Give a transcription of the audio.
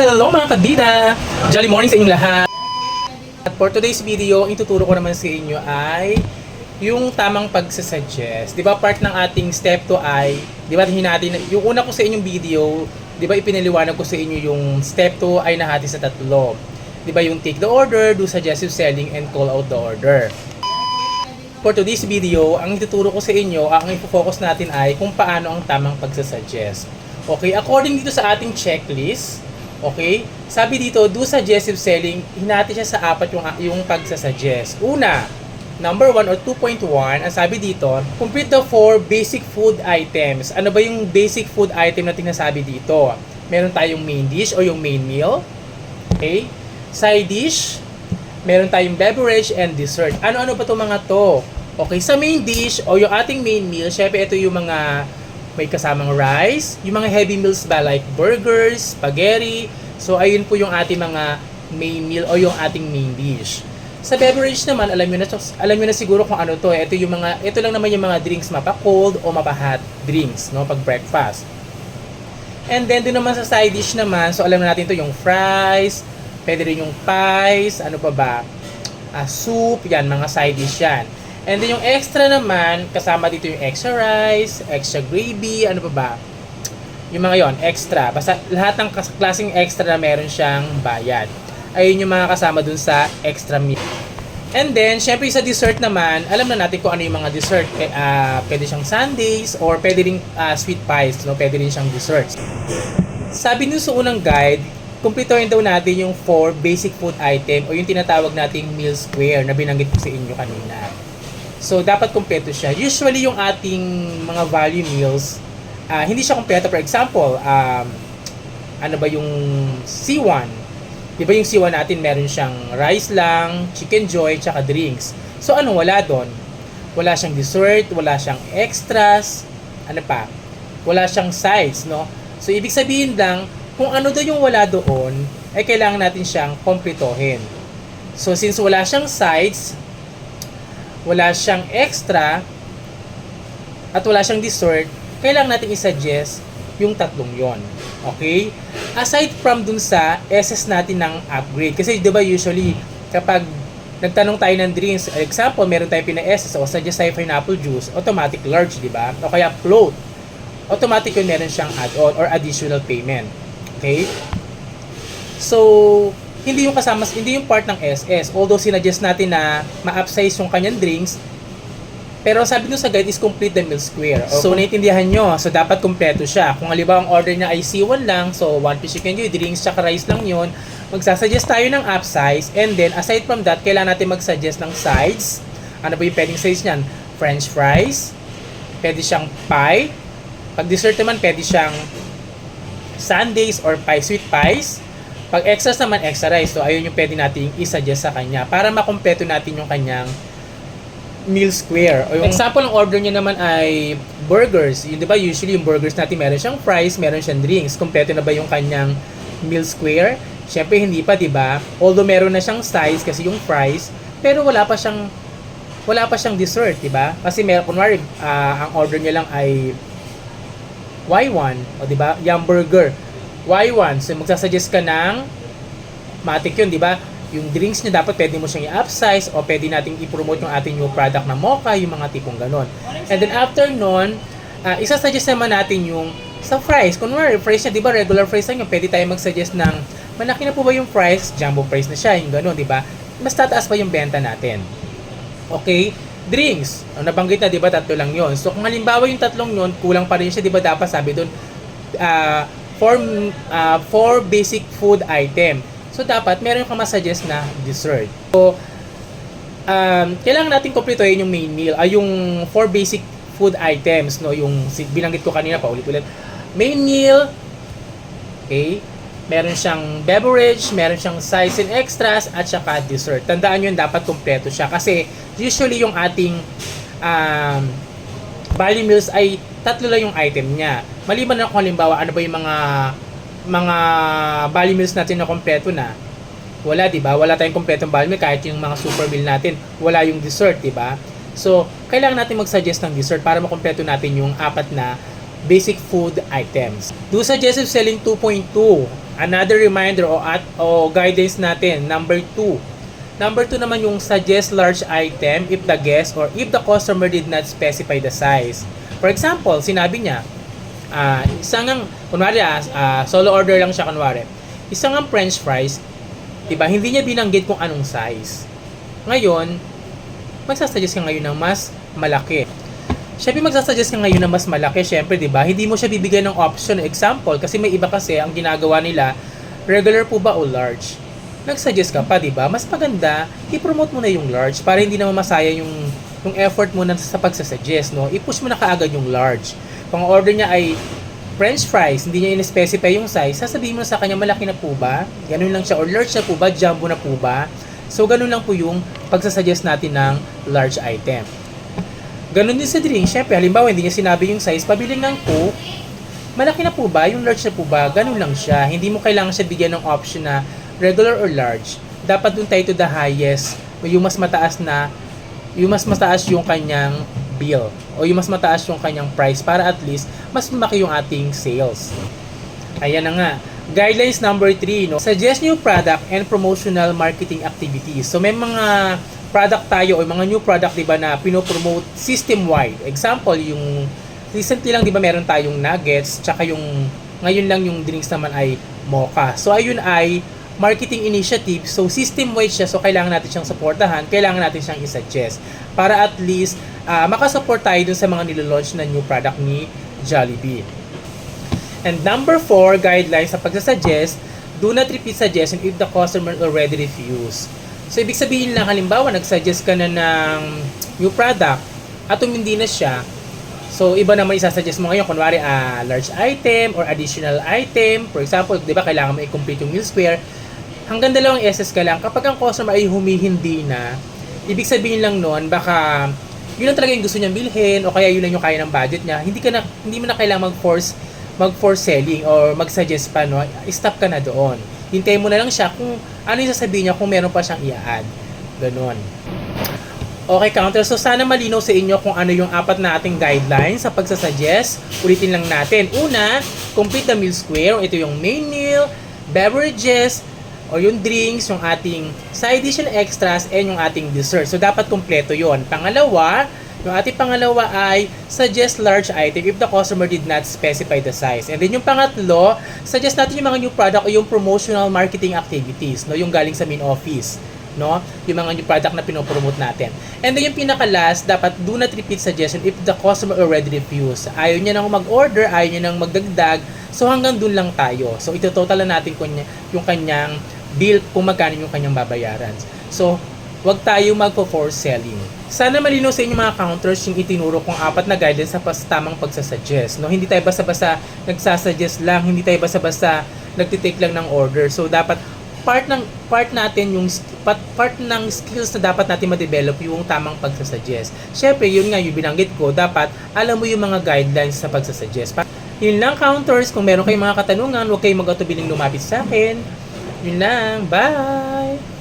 Hello mga kabida! Jolly morning sa inyong lahat! At for today's video, ituturo ko naman sa inyo ay yung tamang pagsasuggest. Di ba part ng ating step 2 ay, di ba yung una ko sa inyong video, di ba ipinaliwanag ko sa inyo yung step 2 ay nahati sa tatlo. Di ba yung take the order, do suggestive selling, and call out the order. For today's video, ang ituturo ko sa inyo, ang i-focus natin ay kung paano ang tamang pagsasuggest. Okay, according dito sa ating checklist, okay, sabi dito, do suggestive selling, hinati siya sa apat yung pagsasuggest. Una, number 1 or 2.1, ang sabi dito, complete the 4 basic food items. Ano ba yung basic food item na tinasabi dito? Meron tayong main dish o yung main meal. Okay, side dish, meron tayong beverage and dessert. Ano-ano ba itong mga to? Okay, sa main dish o yung ating main meal, syempre ito yung mga may kasamang rice, yung mga heavy meals ba like burgers, spaghetti. So ayun po yung ating mga main meal o yung ating main dish. Sa beverage naman, alam niyo na siguro kung ano to. Ito lang naman yung mga drinks mapa cold o mapa hot drinks, no, pag breakfast. And then doon naman sa side dish naman, so alam na natin to yung fries, pwede rin yung pies, ano pa ba? Soup, yan, mga side dish yan. And then yung extra naman, kasama dito yung extra rice, extra gravy, ano pa ba? Yung mga yon, extra. Basta lahat ng klaseng extra na meron siyang bayad. Ayun yung mga kasama dun sa extra meal. And then, syempre sa dessert naman, alam na natin kung ano yung mga dessert. Pwede siyang sundaes or pwede rin sweet pies, no? Pwede rin siyang desserts. Sabi dun sa unang guide, kumpletuhin daw natin yung 4 basic food item o yung tinatawag nating meal square na binanggit ko sa inyo kanina. So, dapat kumpleto siya. Usually, yung ating mga value meals, hindi siya kumpleto. For example, ano ba yung C1? Di ba yung C1 natin, meron siyang rice lang, chicken joy, tsaka drinks. So, ano wala doon? Wala siyang dessert, wala siyang extras, ano pa? Wala siyang sides, no? So, ibig sabihin lang, kung ano doon yung wala doon, ay kailangan natin siyang kompletohin. So, since wala siyang sides, wala siyang extra, at wala siyang dessert, kailangan natin i-suggest yung tatlong yon. Okay? Aside from dun sa SS natin ng upgrade. Kasi diba usually, kapag nagtanong tayo ng drinks, example, meron tayong pina-SS o suggest tayo pineapple juice, automatic large, diba? O kaya float. Automatic yun meron siyang add-on or additional payment. Okay? So, hindi yung part ng SS. Although sinuggest natin na ma-upsize yung kanyang drinks, pero sabi nyo sa guide is complete the meal square. So, naiintindihan nyo. So, dapat kumpleto siya. Kung halimbawa ang order niya ay C1 lang, so 1 piece chicken joy, drinks, tsaka rice lang yun, magsasuggest tayo ng upsize, and then, aside from that, kailangan natin magsuggest ng sides. Ano ba yung pwedeng sides niyan? French fries, pwede siyang pie, pag dessert naman, pwede siyang sundaes or pie, sweet pies. Pag extras naman, extra rice. So, ayun yung pwede nating isuggest sa kanya para makumpleto natin yung kanyang meal square. O yung example ng order niya naman ay burgers. Yun, di ba? Usually, yung burgers natin, meron siyang fries, meron siyang drinks. Kumpleto na ba yung kanyang meal square? Siyempre, hindi pa, di ba? Although, meron na siyang size kasi yung fries, pero wala pa siyang dessert, di ba? Kasi kunwari, ang order niya lang ay Y1, o di ba? Yung burger. Y1. So, magsasuggest ka ng matik yun, di ba? Yung drinks niya dapat pwede mo siyang i-upsize o pwede nating i-promote yung ating new product na mocha, yung mga tipong ganon. And then after nun, isasuggest naman natin yung sa fries. Kunwari, fries niya, di ba? Regular fries lang yung pwede tayo mag-suggest ng malaki na po ba yung fries? Jumbo fries na siya, yung ganon, di ba? Mas tataas pa yung benta natin. Okay? Drinks. Nabanggit na, di ba? Tatlo lang yon. So, kung halimbawa yung tatlong yon, kulang pa rin siya, di ba? Dapat sabi doon, 4 basic food item. So, dapat meron kang masuggest na dessert. So, kailangan natin kumpletuhin yung main meal. Yung 4 basic food items, no? Yung binanggit ko kanina pa, ulit-ulit. Main meal, okay? Meron siyang beverage, meron siyang sides and extras, at saka dessert. Tandaan yun, dapat kumpleto siya. Kasi, usually yung ating value meals ay tatlo lang yung item niya. Maliban na kung halimbawa, ano ba yung mga value meals natin na kompleto na. Wala, di ba? Wala tayong kompletong value meal kahit yung mga super meal natin. Wala yung dessert, di ba? So, kailangan natin mag-suggest ng dessert para makompleto natin yung apat na basic food items. Do suggestive selling 2.2. Another reminder o guidance natin, number 2. Number 2 naman yung suggest large item if the guest or if the customer did not specify the size. For example, sinabi niya, kunwari, solo order lang siya kunwari. Isang ang french fries, diba, hindi niya binanggit kung anong size. Ngayon, magsasuggest ka ngayon ng mas malaki. Siyempre, magsasuggest ka ngayon ng mas malaki, syempre, diba, hindi mo siya bibigyan ng option, example, kasi may iba kasi, ang ginagawa nila, regular po ba o large? Nag-suggest ka pa, diba? Mas maganda, i-promote mo na yung large para hindi naman masaya yung effort mo na sa pagsasuggest, no? I-push mo na kaagad yung large. Kung order niya ay french fries, hindi niya in-specify yung size, sasabihin mo sa kanya, malaki na po ba? Ganun lang siya. Or large na po ba? Jumbo na po ba? So, ganun lang po yung pagsasuggest natin ng large item. Ganun din sa drink. Siyempre, halimbawa, hindi niya sinabi yung size, pabili ng Coke, malaki na po ba? Yung large na po ba? Ganun lang siya. Hindi mo kailangan siya bigyan ng option na regular or large. Dapat dun tayo to the highest, o yung mas mataas yung kanyang bill, o yung mas mataas yung kanyang price para at least mas lumaki yung ating sales. Ayan na nga. Guidelines number 3, no? Suggest new product and promotional marketing activities. So may mga product tayo o mga new product, diba, na pinopromote system-wide. Example, yung recently lang, diba, meron tayong nuggets, tsaka yung ngayon lang yung drinks naman ay mocha. So ayun ay marketing initiative, so system-wide siya, so kailangan natin siyang supportahan, kailangan natin siyang i-suggest para at least makasupport tayo dun sa mga nilalaunch na new product ni Jollibee. And number 4, guidelines sa pagsasuggest, do not repeat suggestion if the customer already refuse. So ibig sabihin lang, halimbawa nag-suggest ka na ng new product at hindi na siya, so iba naman isasuggest mo ngayon, kunwari large item or additional item. For example, di ba, kailangan mo i-complete yung meal square, hanggang 2 SS ka lang. Kapag ang customer ay humihindi na, ibig sabihin lang nun, baka yun lang talaga yung gusto niyang bilhin, o kaya yun lang yung kaya ng budget niya. Hindi mo na kailangan mag-force selling or mag-suggest pa, no? Stop ka na doon. Hintayin mo na lang siya kung ano yung sasabihin niya, kung meron pa siyang i-add. Ganon. Okay, counter. So, sana malinaw sa inyo kung ano yung 4 na ating guidelines sa pagsasuggest. Ulitin lang natin. Una, complete the meal square. Ito yung main meal, beverages, o yung drinks, yung ating side dish and extras, and yung ating dessert. So, dapat kumpleto yon. Pangalawa, yung ating pangalawa ay suggest large item if the customer did not specify the size. And then yung pangatlo, suggest natin yung mga new product o yung promotional marketing activities, no? Yung galing sa main office, no? Yung mga new product na pinopromote natin. And then yung pinaka-last, dapat do not repeat suggestion if the customer already refuse. Ayaw niya nang mag-order, ayaw niya nang magdagdag. So hanggang dun lang tayo. So ito-total na natin yung kanyang bill, kung magkano yung kanyang babayaran. So, wag tayo magpo-force selling. Sana malinaw sa inyo mga counters yung itinuro kong 4 na guidance sa tamang pagsasuggest. No? Hindi tayo basta-basta nagsasuggest lang, hindi tayo basta-basta nagtitake lang ng order. So, dapat part ng skills na dapat natin ma-develop yung tamang pagsasuggest. Syempre, yun nga yung binanggit ko, dapat alam mo yung mga guidelines sa pagsasuggest. Yun lang, counters. Kung meron kayong mga katanungan, huwag kayong mag-atubiling lumapit sa akin. Yun lang. Bye!